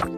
Allez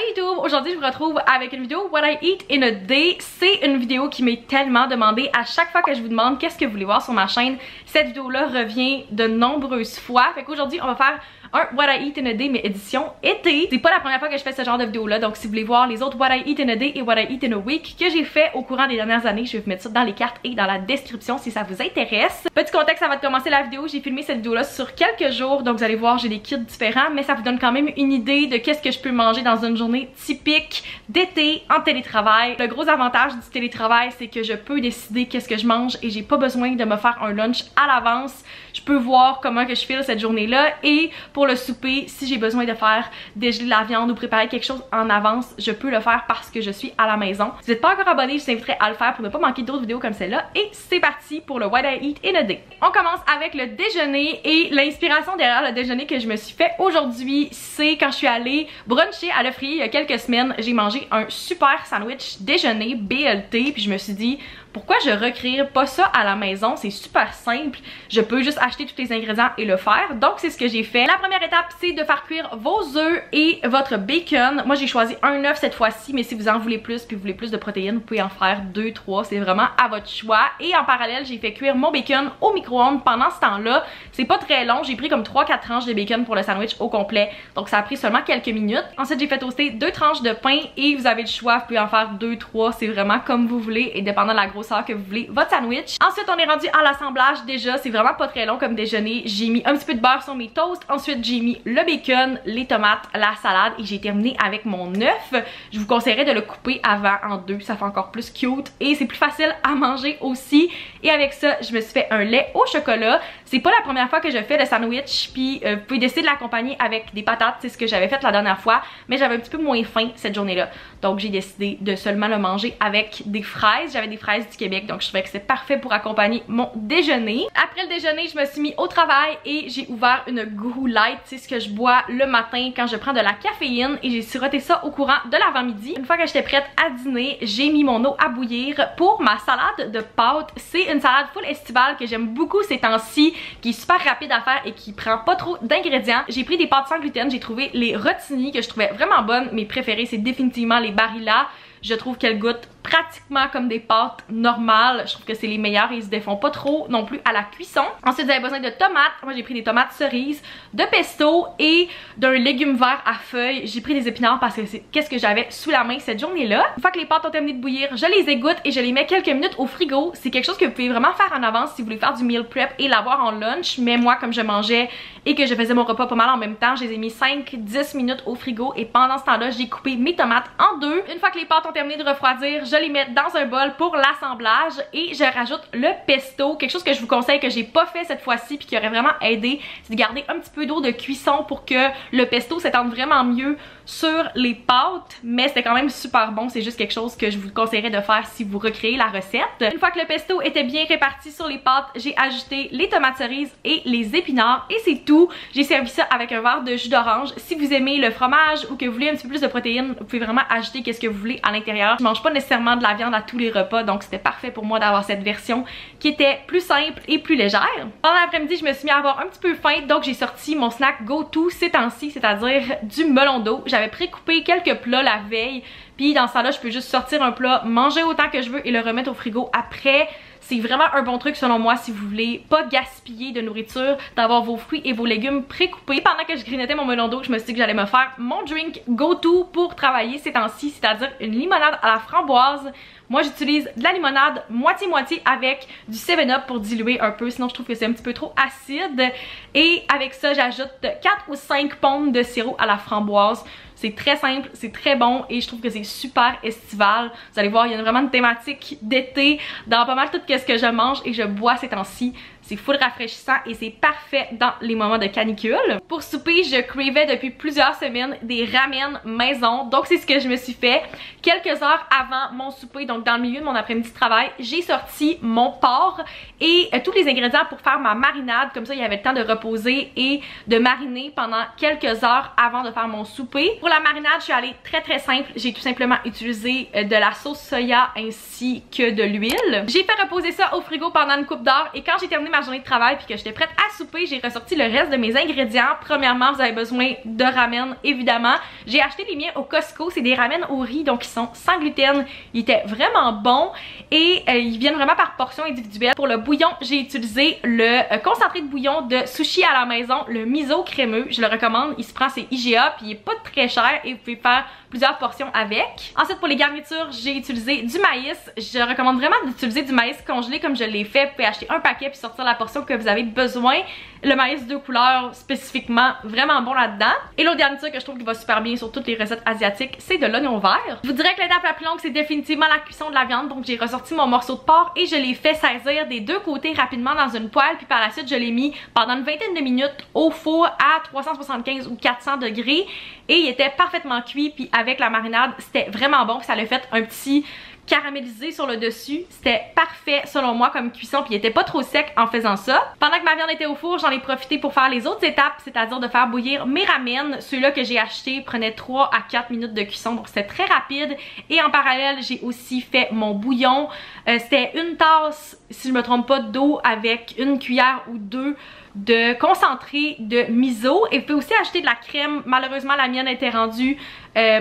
YouTube, aujourd'hui je vous retrouve avec une vidéo What I Eat in a Day. C'est une vidéo qui m'est tellement demandée. À chaque fois que je vous demande qu'est-ce que vous voulez voir sur ma chaîne, cette vidéo-là revient de nombreuses fois. Fait qu'aujourd'hui on va faire un What I Eat in a Day mais édition été. C'est pas la première fois que je fais ce genre de vidéo-là, donc si vous voulez voir les autres What I Eat in a Day et What I Eat in a Week que j'ai fait au courant des dernières années, je vais vous mettre ça dans les cartes et dans la description si ça vous intéresse. Petit contexte avant de commencer la vidéo, j'ai filmé cette vidéo-là sur quelques jours, donc vous allez voir j'ai des kits différents, mais ça vous donne quand même une idée de qu'est-ce que je peux manger dans une journée typique d'été en télétravail. Le gros avantage du télétravail, c'est que je peux décider qu'est-ce que je mange et j'ai pas besoin de me faire un lunch à l'avance. Je peux voir comment que je file cette journée-là et pour le souper, si j'ai besoin de faire dégeler la viande ou préparer quelque chose en avance, je peux le faire parce que je suis à la maison. Si vous n'êtes pas encore abonné, je vous inviterai à le faire pour ne pas manquer d'autres vidéos comme celle-là. Et c'est parti pour le What I Eat in a Day. On commence avec le déjeuner et l'inspiration derrière le déjeuner que je me suis fait aujourd'hui, c'est quand je suis allée bruncher à l'Ofrier il y a quelques semaines. J'ai mangé un super sandwich déjeuner BLT puis je me suis dit pourquoi je recrée pas ça à la maison, c'est super simple, je peux juste acheter tous les ingrédients et le faire. Donc c'est ce que j'ai fait. La première étape, c'est de faire cuire vos œufs et votre bacon. Moi j'ai choisi un œuf cette fois-ci, mais si vous en voulez plus puis vous voulez plus de protéines, vous pouvez en faire 2, 3, c'est vraiment à votre choix. Et en parallèle, j'ai fait cuire mon bacon au micro-ondes pendant ce temps-là. C'est pas très long, j'ai pris comme 3-4 tranches de bacon pour le sandwich au complet, donc ça a pris seulement quelques minutes. Ensuite j'ai fait toaster 2 tranches de pain et vous avez le choix, vous pouvez en faire 2, 3, c'est vraiment comme vous voulez et dépendant de la grosseur que vous voulez votre sandwich. Ensuite on est rendu à l'assemblage. Déjà c'est vraiment pas très long comme déjeuner. J'ai mis un petit peu de beurre sur mes toasts, ensuite j'ai mis le bacon, les tomates, la salade et j'ai terminé avec mon œuf. Je vous conseillerais de le couper avant en deux, ça fait encore plus cute et c'est plus facile à manger aussi. Et avec ça je me suis fait un lait au chocolat. C'est pas la première fois que je fais le sandwich puis vous pouvez décider de l'accompagner avec des patates, c'est ce que j'avais fait la dernière fois, mais j'avais un petit peu moins faim cette journée-là, donc j'ai décidé de seulement le manger avec des fraises. J'avais des fraises du Québec, donc je trouvais que c'est parfait pour accompagner mon déjeuner. Après le déjeuner, je me suis mis au travail et j'ai ouvert une Guru Light, c'est ce que je bois le matin quand je prends de la caféine et j'ai siroté ça au courant de l'avant-midi. Une fois que j'étais prête à dîner, j'ai mis mon eau à bouillir pour ma salade de pâtes. C'est une salade full estivale que j'aime beaucoup ces temps-ci, qui est super rapide à faire et qui prend pas trop d'ingrédients. J'ai pris des pâtes sans gluten, j'ai trouvé les rotini que je trouvais vraiment bonnes. Mes préférées, c'est définitivement les Barilla. Je trouve qu'elles goûtent pratiquement comme des pâtes normales. Je trouve que c'est les meilleures et ils se défont pas trop non plus à la cuisson. Ensuite vous avez besoin de tomates. Moi j'ai pris des tomates cerises, de pesto et d'un légume vert à feuilles. J'ai pris des épinards parce que c'est qu'est-ce que j'avais sous la main cette journée-là. Une fois que les pâtes ont terminé de bouillir, je les égoutte et je les mets quelques minutes au frigo. C'est quelque chose que vous pouvez vraiment faire en avance si vous voulez faire du meal prep et l'avoir en lunch. Mais moi comme je mangeais et que je faisais mon repas pas mal en même temps, je les ai mis 5-10 minutes au frigo et pendant ce temps-là j'ai coupé mes tomates en deux. Une fois que les pâtes ont terminé de refroidir, je les mets dans un bol pour l'assemblage et je rajoute le pesto. Quelque chose que je vous conseille que j'ai pas fait cette fois-ci puis qui aurait vraiment aidé, c'est de garder un petit peu d'eau de cuisson pour que le pesto s'étende vraiment mieux sur les pâtes, mais c'était quand même super bon. C'est juste quelque chose que je vous conseillerais de faire si vous recréez la recette. Une fois que le pesto était bien réparti sur les pâtes, j'ai ajouté les tomates cerises et les épinards et c'est tout. J'ai servi ça avec un verre de jus d'orange. Si vous aimez le fromage ou que vous voulez un petit peu plus de protéines, vous pouvez vraiment ajouter qu'est-ce que vous voulez à l'intérieur. Je mange pas nécessairement de la viande à tous les repas, donc c'était parfait pour moi d'avoir cette version qui était plus simple et plus légère. Pendant l'après-midi, je me suis mis à avoir un petit peu faim, donc j'ai sorti mon snack go-to ces temps-ci, c'est-à-dire du melon d'eau. J'avais précoupé quelques plats la veille, puis dans ce temps-là, je peux juste sortir un plat, manger autant que je veux et le remettre au frigo après. C'est vraiment un bon truc selon moi si vous voulez pas gaspiller de nourriture, d'avoir vos fruits et vos légumes précoupés. Pendant que je grignotais mon melon d'eau, je me suis dit que j'allais me faire mon drink go-to pour travailler ces temps-ci, c'est-à-dire une limonade à la framboise. Moi j'utilise de la limonade moitié-moitié avec du 7-Up pour diluer un peu, sinon je trouve que c'est un petit peu trop acide. Et avec ça j'ajoute 4 ou 5 pommes de sirop à la framboise. C'est très simple, c'est très bon et je trouve que c'est super estival. Vous allez voir, il y a vraiment une thématique d'été dans pas mal tout ce que je mange et je bois ces temps-ci. C'est full rafraîchissant et c'est parfait dans les moments de canicule. Pour souper, je cravais depuis plusieurs semaines des ramen maison. Donc c'est ce que je me suis fait. Quelques heures avant mon souper, donc dans le milieu de mon après-midi de travail, j'ai sorti mon porc et tous les ingrédients pour faire ma marinade. Comme ça, il y avait le temps de reposer et de mariner pendant quelques heures avant de faire mon souper. Pour la marinade, je suis allée très simple. J'ai tout simplement utilisé de la sauce soya ainsi que de l'huile. J'ai fait reposer ça au frigo pendant une couple d'heures et quand j'ai terminé ma journée de travail puis que j'étais prête à souper, j'ai ressorti le reste de mes ingrédients. Premièrement, vous avez besoin de ramen, évidemment. J'ai acheté les miens au Costco, c'est des ramen au riz, donc ils sont sans gluten. Ils étaient vraiment bons et ils viennent vraiment par portion individuelle. Pour le bouillon, j'ai utilisé le concentré de bouillon de sushi à la maison, le miso crémeux. Je le recommande, il se prend, c'est IGA puis il est pas très cher et vous pouvez faire plusieurs portions avec. Ensuite, pour les garnitures, j'ai utilisé du maïs. Je recommande vraiment d'utiliser du maïs congelé comme je l'ai fait. Vous pouvez acheter un paquet puis sortir la portion que vous avez besoin. Le maïs de couleur spécifiquement, vraiment bon là-dedans. Et l'autre garniture que je trouve qui va super bien sur toutes les recettes asiatiques, c'est de l'oignon vert. Je vous dirais que l'étape la plus longue, c'est définitivement la cuisson de la viande. Donc j'ai ressorti mon morceau de porc et je l'ai fait saisir des deux côtés rapidement dans une poêle. Puis par la suite, je l'ai mis pendant une vingtaine de minutes au four à 375 ou 400 degrés. Et il était parfaitement cuit. Puis avec la marinade, c'était vraiment bon. Puis ça l'a fait un petit caramélisé sur le dessus. C'était parfait selon moi comme cuisson, puis il était pas trop sec en faisant ça. Pendant que ma viande était au four, j'en ai profité pour faire les autres étapes, c'est-à-dire de faire bouillir mes ramen. Ceux-là que j'ai achetés prenaient 3 à 4 minutes de cuisson, donc c'était très rapide. Et en parallèle, j'ai aussi fait mon bouillon. C'était une tasse, si je me trompe pas, d'eau avec une cuillère ou deux de concentré de miso. Et vous pouvez aussi acheter de la crème. Malheureusement, la mienne était rendue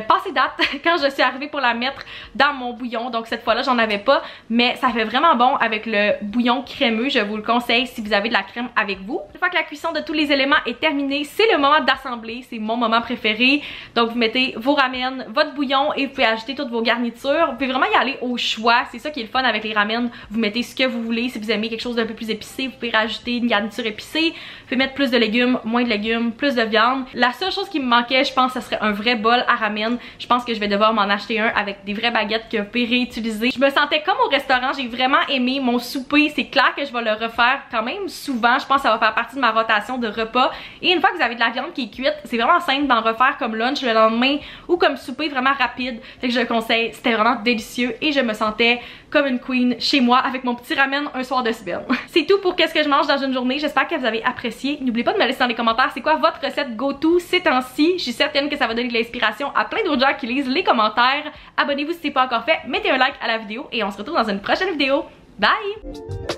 passée date quand je suis arrivée pour la mettre dans mon bouillon. Donc cette fois-là, j'en avais pas. Mais ça fait vraiment bon avec le bouillon crémeux. Je vous le conseille si vous avez de la crème avec vous. Une fois que la cuisson de tous les éléments est terminée, c'est le moment d'assembler. C'est mon moment préféré. Donc vous mettez vos ramen, votre bouillon et vous pouvez ajouter toutes vos garnitures. Vous pouvez vraiment y aller au choix. C'est ça qui est le fun avec les ramen. Vous mettez ce que vous voulez. Si vous aimez quelque chose d'un peu plus épicé, vous pouvez rajouter une garniture épicée. Vous pouvez mettre plus de légumes, moins de légumes, plus de viande. La seule chose qui me manquait, je pense, ce serait un vrai bol à ramen. Je pense que je vais devoir m'en acheter un avec des vraies baguettes que vous pouvez réutiliser. Je me sentais comme au restaurant, j'ai vraiment aimé mon souper. C'est clair que je vais le refaire quand même souvent. Je pense que ça va faire partie de ma rotation de repas. Et une fois que vous avez de la viande qui est cuite, c'est vraiment simple d'en refaire comme lunch le lendemain ou comme souper vraiment rapide. Fait que je le conseille, c'était vraiment délicieux et je me sentais comme une queen chez moi avec mon petit ramen un soir de semaine. C'est tout pour qu'est-ce que je mange dans une journée. J'espère que vous avez apprécié. N'oubliez pas de me laisser dans les commentaires c'est quoi votre recette go-to ces temps-ci. Je suis certaine que ça va donner de l'inspiration à plein d'autres gens qui lisent les commentaires. Abonnez-vous si ce n'est pas encore fait, mettez un like à la vidéo et on se retrouve dans une prochaine vidéo. Bye!